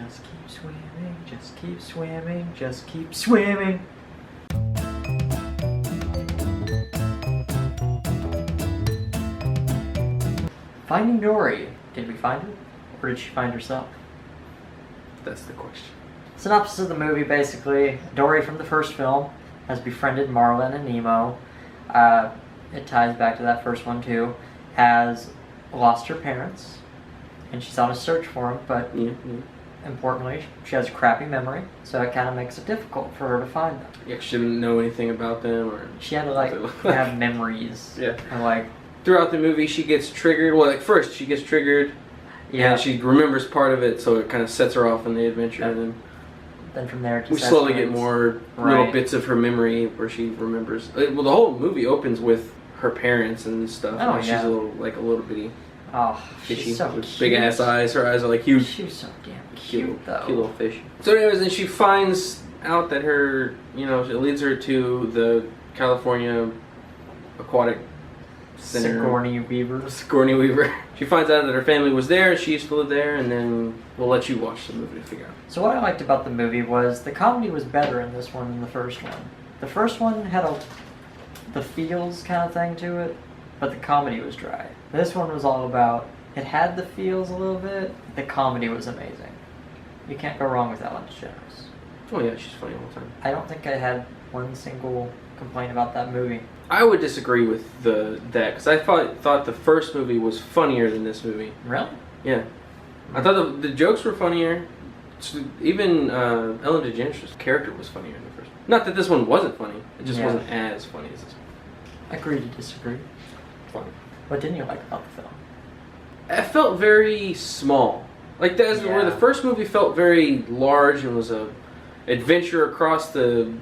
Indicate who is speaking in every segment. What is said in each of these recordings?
Speaker 1: Just keep swimming, just keep swimming, just keep swimming. Finding Dory. Did we find her? Or did she find herself?
Speaker 2: That's the question.
Speaker 1: Synopsis of the movie, basically, Dory from the first film has befriended Marlin and Nemo. It ties back to that first one too. Has lost her parents, and she's on a search for them, but importantly, she has a crappy memory, so it kind of makes it difficult for her to find them.
Speaker 2: Yeah, she didn't know anything about them, or
Speaker 1: she had to have memories.
Speaker 2: Yeah.
Speaker 1: And
Speaker 2: throughout the movie, she gets triggered. Well, first she gets triggered. Yeah. And she remembers part of it, so it kind of sets her off on the adventure, and
Speaker 1: then from there,
Speaker 2: we slowly get more little bits of her memory where she remembers. Well, the whole movie opens with her parents and stuff.
Speaker 1: Oh,
Speaker 2: like,
Speaker 1: yeah.
Speaker 2: She's a little bitty.
Speaker 1: Oh,
Speaker 2: fishy,
Speaker 1: she's so
Speaker 2: with
Speaker 1: cute.
Speaker 2: big ass eyes. Her eyes are like huge.
Speaker 1: She's so damn cute, though.
Speaker 2: Cute little fish. So, anyways, then she finds out that her, it leads her to the California Aquatic Center.
Speaker 1: Sigourney Weaver.
Speaker 2: Sigourney Weaver. She finds out that her family was there. She used to live there, and then we'll let you watch the movie to figure out.
Speaker 1: So what I liked about the movie was the comedy was better in this one than the first one. The first one had the feels kind of thing to it, but the comedy was dry. This one was all about, it had the feels a little bit, the comedy was amazing. You can't go wrong with Ellen DeGeneres.
Speaker 2: Oh yeah, she's funny all the time.
Speaker 1: I don't think I had one single complaint about that movie.
Speaker 2: I would disagree with that, because I thought the first movie was funnier than this movie.
Speaker 1: Really?
Speaker 2: Yeah. I thought the jokes were funnier. Even Ellen DeGeneres' character was funnier in the first one. Not that this one wasn't funny, it just wasn't as funny as this one.
Speaker 1: Agree to disagree.
Speaker 2: Funny.
Speaker 1: What didn't you like about the film?
Speaker 2: It felt very small. Like where the first movie felt very large and was a adventure across the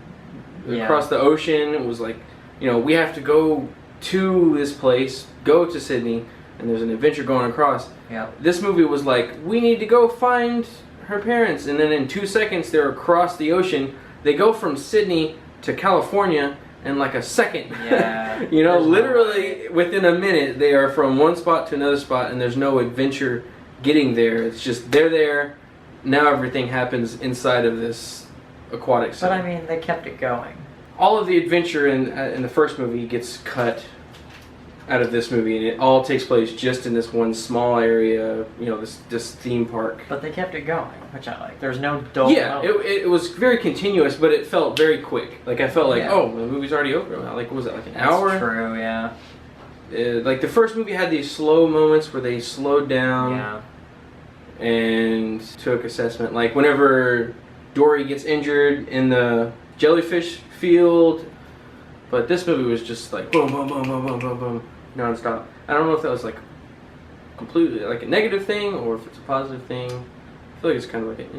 Speaker 2: ocean. It was like, we have to go to this place, go to Sydney, and there's an adventure going across.
Speaker 1: Yeah. This
Speaker 2: movie was like, we need to go find her parents, and then in 2 seconds they're across the ocean. They go from Sydney to California in like a second.
Speaker 1: Yeah.
Speaker 2: Literally within a minute they are from one spot to another spot, and there's no adventure getting there. It's just they're there. Now everything happens inside of this aquatic center.
Speaker 1: But I mean, they kept it going.
Speaker 2: All of the adventure in the first movie gets cut out of this movie, and it all takes place just in this one small area, this theme park.
Speaker 1: But they kept it going, which I like. There's no dull.
Speaker 2: Yeah, it was very continuous, but it felt very quick. Like I felt like, oh, the movie's already over. Like, what was that, like an hour?
Speaker 1: That's true, yeah.
Speaker 2: Like the first movie had these slow moments where they slowed down and took assessment. Like whenever Dory gets injured in the jellyfish field, but this movie was just like boom, boom, boom, boom, boom, boom, boom, non-stop. I don't know if that was like completely like a negative thing or if it's a positive thing. I feel like it's kind of like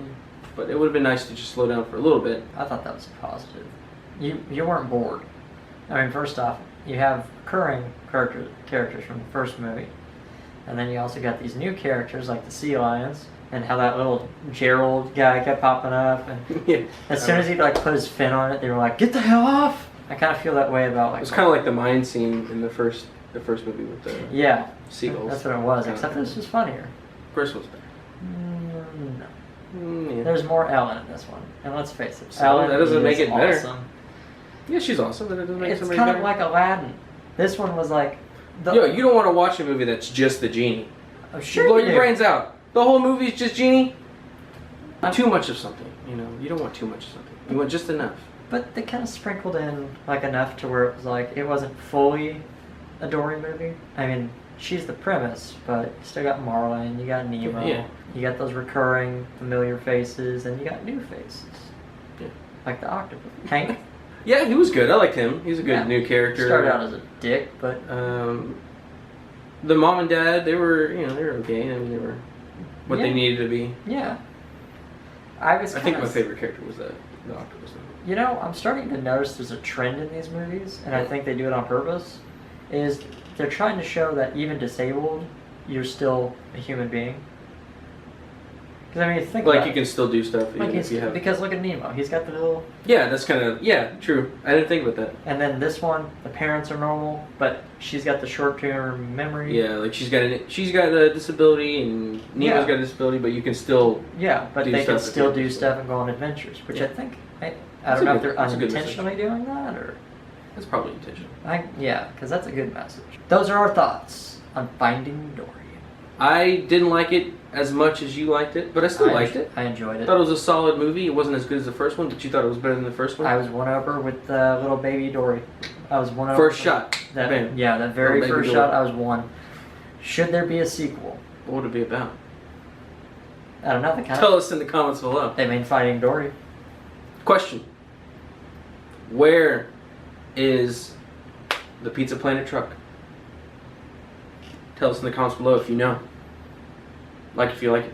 Speaker 2: but it would have been nice to just slow down for a little bit.
Speaker 1: I thought that was a positive. You weren't bored. I mean, first off, you have recurring characters from the first movie, and then you also got these new characters like the sea lions, and how that little Gerald guy kept popping up, and as soon as he put his fin on it, they were like, "Get the hell off!" I kind of feel that way about
Speaker 2: It was kind of like the mine scene in the first movie with the seagulls.
Speaker 1: That's what it was. Except this was funnier.
Speaker 2: First one's better.
Speaker 1: No. There's more Ellen in this one, and let's face it,
Speaker 2: So
Speaker 1: Ellen
Speaker 2: that doesn't make it better.
Speaker 1: Awesome.
Speaker 2: Yeah, she's awesome, but it doesn't make it
Speaker 1: It's
Speaker 2: better.
Speaker 1: kind of like Aladdin. This one was like,
Speaker 2: you don't want to watch a movie that's just the genie.
Speaker 1: Oh, sure
Speaker 2: blow
Speaker 1: you
Speaker 2: your
Speaker 1: do.
Speaker 2: brains out. The whole movie's just genie. Too much of something, You don't want too much of something. You want just enough.
Speaker 1: But they kind of sprinkled in enough to where it was like it wasn't fully a Dory movie. I mean, she's the premise, but you still got Marlin, you got Nemo, you got those recurring familiar faces, and you got new faces.
Speaker 2: Yeah.
Speaker 1: Like the octopus. Hank.
Speaker 2: Yeah, he was good. I liked him. He's a good new character.
Speaker 1: Started out as a dick, but
Speaker 2: the mom and dad, they were okay. I mean, they were what they needed to be.
Speaker 1: Yeah.
Speaker 2: I think my favorite character was the octopus.
Speaker 1: I'm starting to notice there's a trend in these movies, and I think they do it on purpose, is they're trying to show that even disabled, you're still a human being. Because I mean, think
Speaker 2: Like
Speaker 1: about
Speaker 2: you can still do stuff
Speaker 1: like
Speaker 2: even if you have.
Speaker 1: because look at Nemo. He's got the little.
Speaker 2: Yeah, that's kind of true. I didn't think about that.
Speaker 1: And then this one, the parents are normal, but she's got the short-term memory.
Speaker 2: Yeah, like she's got a disability and Nemo's got a disability, but you can still.
Speaker 1: Yeah, but
Speaker 2: do
Speaker 1: they can
Speaker 2: stuff
Speaker 1: still
Speaker 2: if you
Speaker 1: do
Speaker 2: have
Speaker 1: stuff and go on adventures, which
Speaker 2: Yeah.
Speaker 1: I think I
Speaker 2: That's
Speaker 1: don't know
Speaker 2: a
Speaker 1: if
Speaker 2: good-
Speaker 1: they're
Speaker 2: that's a good
Speaker 1: unintentionally doing that or.
Speaker 2: That's probably intentional.
Speaker 1: Because that's a good message. Those are our thoughts on Finding Dory.
Speaker 2: I didn't like it as much as you liked it, but I still liked it.
Speaker 1: I enjoyed
Speaker 2: I
Speaker 1: it.
Speaker 2: thought it was a solid movie. It wasn't as good as the first one, but you thought it was better than the first one?
Speaker 1: I was won over with little baby Dory. I was won over.
Speaker 2: First shot.
Speaker 1: That,
Speaker 2: Bam.
Speaker 1: yeah, that very
Speaker 2: Little baby
Speaker 1: first
Speaker 2: Dory.
Speaker 1: shot, I was won. Should there be a sequel?
Speaker 2: What would it be about?
Speaker 1: I don't know. They
Speaker 2: Tell us in the comments below.
Speaker 1: They made Finding Dory.
Speaker 2: Question. Where is the Pizza Planet truck? Tell us in the comments below if you know. Like if you like it.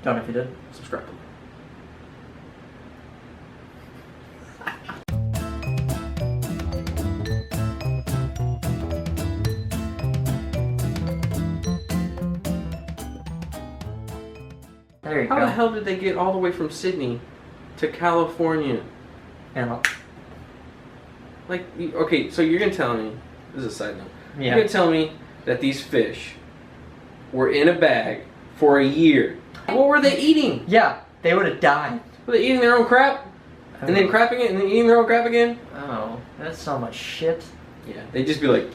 Speaker 1: Don't know if you did.
Speaker 2: Subscribe.
Speaker 1: There you
Speaker 2: How
Speaker 1: go.
Speaker 2: the hell did they get all the way from Sydney to California?
Speaker 1: And
Speaker 2: Like, okay, so you're gonna tell me, this is a side note,
Speaker 1: yeah.
Speaker 2: you're gonna tell me that these fish were in a bag for a year. What were they eating?
Speaker 1: Yeah, they would have died.
Speaker 2: Were they eating their own crap? And then crapping it and then eating their own crap again?
Speaker 1: Oh, that's so much shit.
Speaker 2: Yeah, they'd just be like,